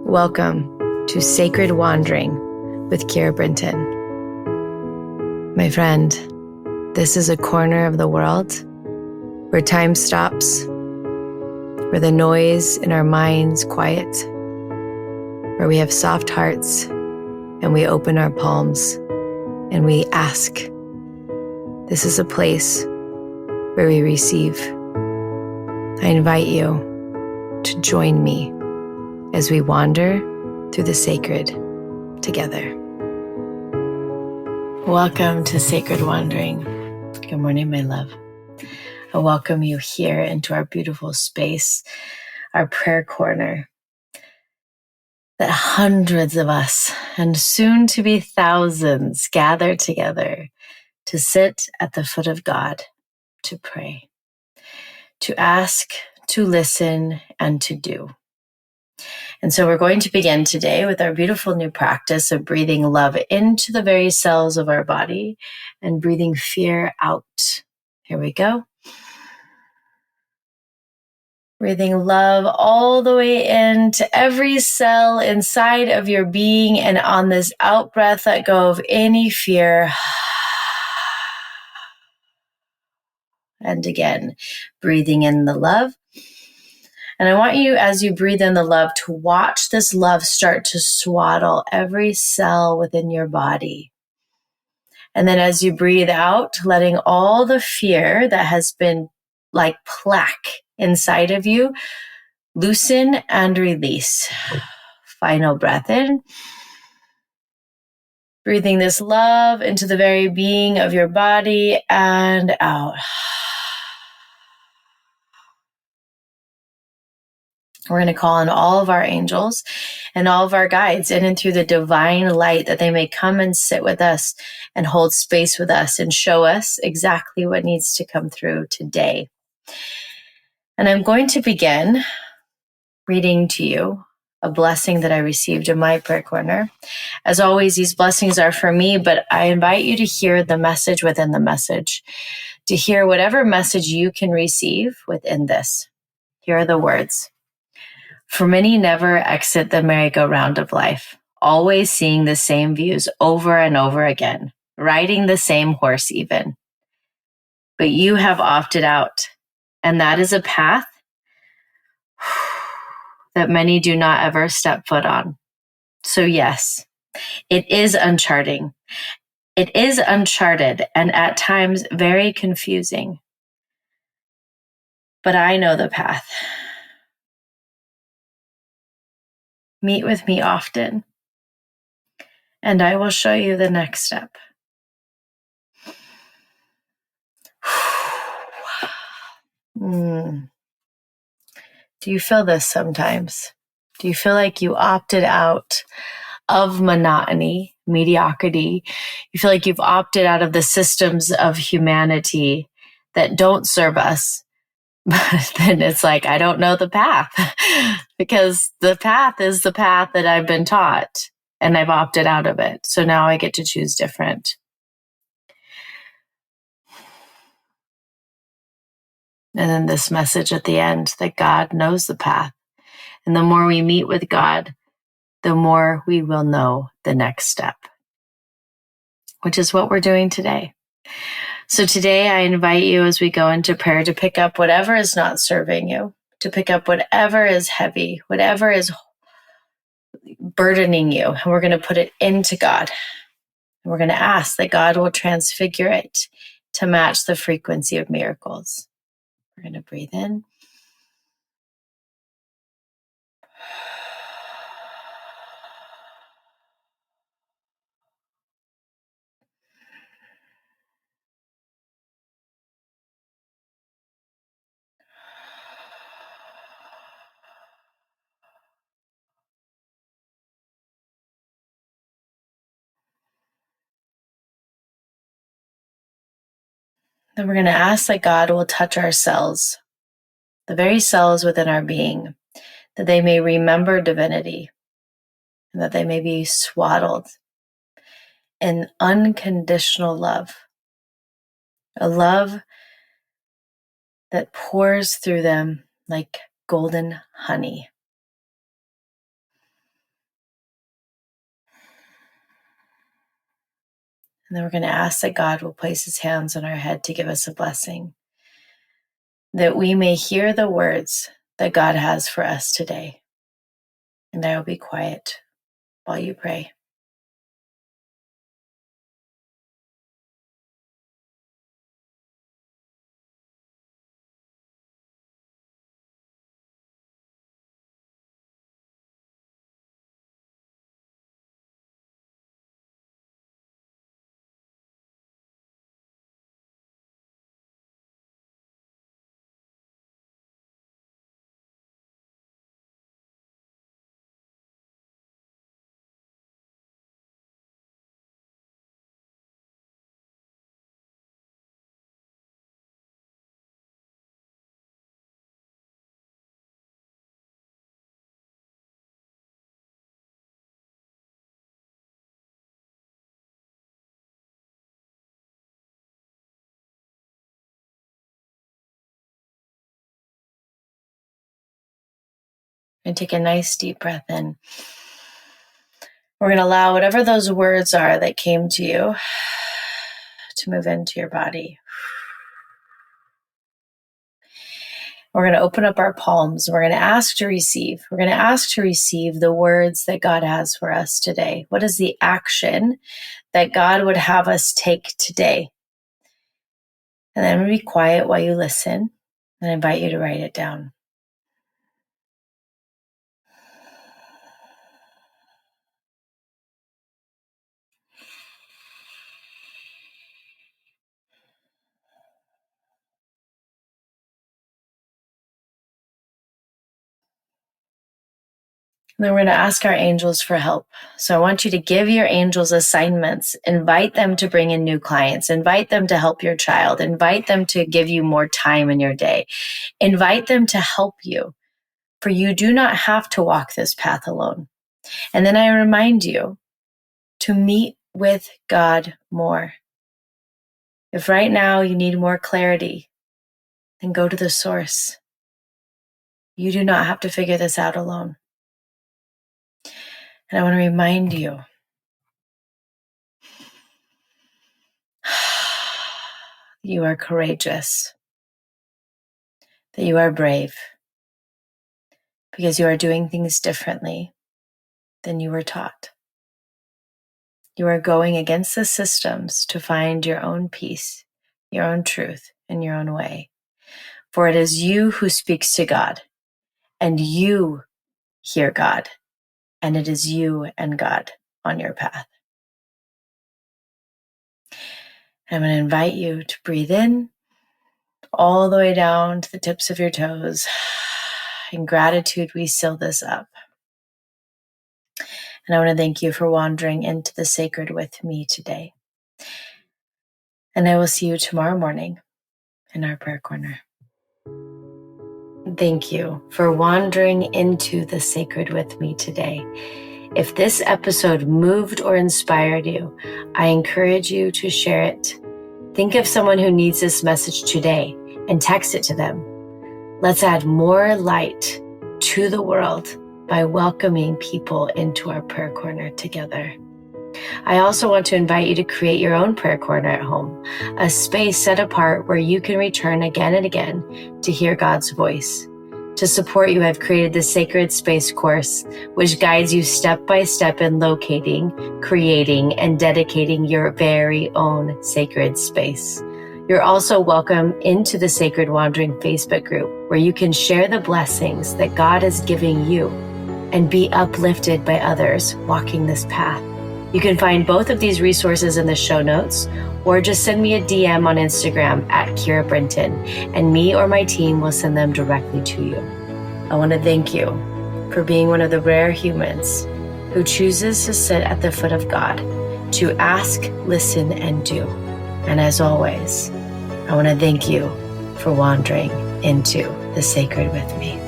Welcome to Sacred Wandering with Keira. My friend, this is a corner of the world where time stops, where the noise in our minds quiet, where we have soft hearts and we open our palms and we ask. This is a place where we receive. I invite you to join me as we wander through the sacred together. Welcome to Sacred Wandering. Good morning, my love. I welcome you here into our beautiful space, our prayer corner, that hundreds of us, and soon to be thousands, gather together to sit at the foot of God, to pray, to ask, to listen, and to do. And so we're going to begin today with our beautiful new practice of breathing love into the very cells of our body and breathing fear out. Here we go. Breathing love all the way into every cell inside of your being, and on this out breath, let go of any fear. And again, breathing in the love. And I want you, as you breathe in the love, to watch this love start to swaddle every cell within your body. And then as you breathe out, letting all the fear that has been like plaque inside of you loosen and release. Final breath in. Breathing this love into the very being of your body and out. We're going to call on all of our angels and all of our guides in and through the divine light, that they may come and sit with us and hold space with us and show us exactly what needs to come through today. And I'm going to begin reading to you a blessing that I received in my prayer corner. As always, these blessings are for me, but I invite you to hear the message within the message, to hear whatever message you can receive within this. Here are the words. For many never exit the merry-go-round of life, always seeing the same views over and over again, riding the same horse even. But you have opted out, and that is a path that many do not ever step foot on. So yes, it is uncharting. It is uncharted and at times very confusing. But I know the path. Meet with me often, and I will show you the next step. Do you feel this sometimes? Do you feel like you opted out of monotony, mediocrity? You feel like you've opted out of the systems of humanity that don't serve us. But then it's like, I don't know the path because the path is the path that I've been taught and I've opted out of it. So now I get to choose different. And then this message at the end that God knows the path. And the more we meet with God, the more we will know the next step, which is what we're doing today. So today I invite you, as we go into prayer, to pick up whatever is not serving you, to pick up whatever is heavy, whatever is burdening you, and we're going to put it into God. And we're going to ask that God will transfigure it to match the frequency of miracles. We're going to breathe in. Then we're going to ask that God will touch our cells, the very cells within our being, that they may remember divinity and that they may be swaddled in unconditional love, a love that pours through them like golden honey. And then we're going to ask that God will place his hands on our head to give us a blessing, that we may hear the words that God has for us today. And I will be quiet while you pray. And take a nice deep breath in. We're going to allow whatever those words are that came to you to move into your body. We're going to open up our palms. We're going to ask to receive. We're going to ask to receive the words that God has for us today. What is the action that God would have us take today? And then I'm going to be quiet while you listen, and I invite you to write it down. And then we're going to ask our angels for help. So I want you to give your angels assignments. Invite them to bring in new clients. Invite them to help your child. Invite them to give you more time in your day. Invite them to help you, for you do not have to walk this path alone. And then I remind you to meet with God more. If right now you need more clarity, then go to the source. You do not have to figure this out alone. And I want to remind you you are courageous, that you are brave, because you are doing things differently than you were taught. You are going against the systems to find your own peace, your own truth, and your own way. For it is you who speaks to God, and you hear God, and it is you and God on your path. I'm going to invite you to breathe in all the way down to the tips of your toes. In gratitude, we seal this up. And I want to thank you for wandering into the sacred with me today. And I will see you tomorrow morning in our prayer corner. Thank you for wandering into the sacred with me today. If this episode moved or inspired you, I encourage you to share it. Think of someone who needs this message today and text it to them. Let's add more light to the world by welcoming people into our prayer corner together. I also want to invite you to create your own prayer corner at home, a space set apart where you can return again and again to hear God's voice. To support you, I've created the Sacred Space course, which guides you step by step in locating, creating, and dedicating your very own sacred space. You're also welcome into the Sacred Wandering Facebook group, where you can share the blessings that God is giving you and be uplifted by others walking this path. You can find both of these resources in the show notes, or just send me a DM on Instagram at Keira Brinton, and me or my team will send them directly to you. I want to thank you for being one of the rare humans who chooses to sit at the foot of God, to ask, listen, and do. And as always, I want to thank you for wandering into the sacred with me.